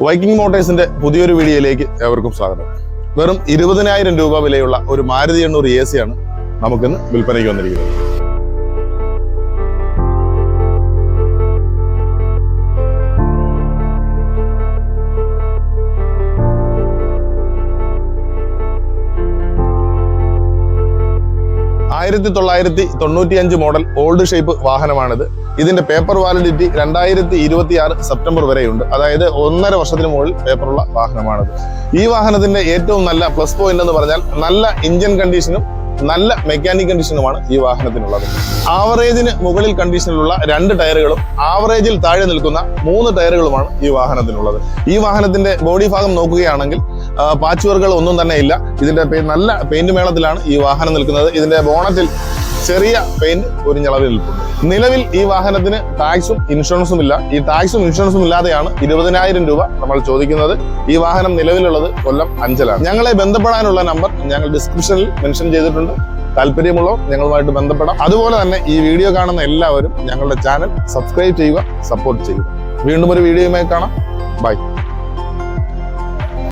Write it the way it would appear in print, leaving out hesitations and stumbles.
Viking മോട്ടോഴ്സിന്റെ പുതിയൊരു വീഡിയോയിലേക്ക് ഏവർക്കും സ്വാഗതം. വെറും 20,000 രൂപ വിലയുള്ള ഒരു മാരുതി 800 AC ആണ് നമുക്കിന്ന് വിൽപ്പനയ്ക്ക് വന്നിരിക്കുന്നത്. ആയിരത്തി 1995 മോഡൽ ഓൾഡ് ഷേപ്പ് വാഹനമാണിത്. ഇതിന്റെ പേപ്പർ വാലിഡിറ്റി 2026 സെപ്റ്റംബർ വരെയുണ്ട്. അതായത് 1.5 വർഷത്തിന് മുകളിൽ പേപ്പറുള്ള വാഹനമാണിത്. ഈ വാഹനത്തിന്റെ ഏറ്റവും നല്ല പ്ലസ് പോയിന്റ് എന്ന് പറഞ്ഞാൽ നല്ല എഞ്ചിൻ കണ്ടീഷനും നല്ല മെക്കാനിക് കണ്ടീഷനുമാണ് ഈ വാഹനത്തിനുള്ളത്. ആവറേജിന് മുകളിൽ കണ്ടീഷനിലുള്ള 2 ടയറുകളും ആവറേജിൽ താഴെ നിൽക്കുന്ന 3 ടയറുകളുമാണ് ഈ വാഹനത്തിനുള്ളത്. ഈ വാഹനത്തിന്റെ ബോഡി ഭാഗം നോക്കുകയാണെങ്കിൽ പാച്ച് വർക്കുകൾ ഒന്നും തന്നെ ഇല്ല. ഇതിന്റെ നല്ല പെയിന്റ് മേളത്തിലാണ് ഈ വാഹനം നിൽക്കുന്നത്. ഇതിന്റെ ബോണറ്റിൽ ചെറിയ പെയിന്റ് ഒരിഞ്ഞളവിൽ നിൽപ്പുണ്ട്. നിലവിൽ ഈ വാഹനത്തിന് ടാക്സും ഇൻഷുറൻസും ഇല്ല. ഈ ടാക്സും ഇൻഷുറൻസും ഇല്ലാതെയാണ് 20,000 രൂപ നമ്മൾ ചോദിക്കുന്നത്. ഈ വാഹനം നിലവിലുള്ളത് കൊല്ലം 5-ലാണ്. ഞങ്ങളെ ബന്ധപ്പെടാനുള്ള നമ്പർ ഞങ്ങൾ ഡിസ്ക്രിപ്ഷനിൽ മെൻഷൻ ചെയ്തിട്ടുണ്ട്. താല്പര്യമുള്ളവർ ഞങ്ങളുമായിട്ട് ബന്ധപ്പെടാം. അതുപോലെ തന്നെ ഈ വീഡിയോ കാണുന്ന എല്ലാവരും ഞങ്ങളുടെ ചാനൽ സബ്സ്ക്രൈബ് ചെയ്യുക, സപ്പോർട്ട് ചെയ്യുക. വീണ്ടും ഒരു വീഡിയോയുമായി കാണാം. ബൈ.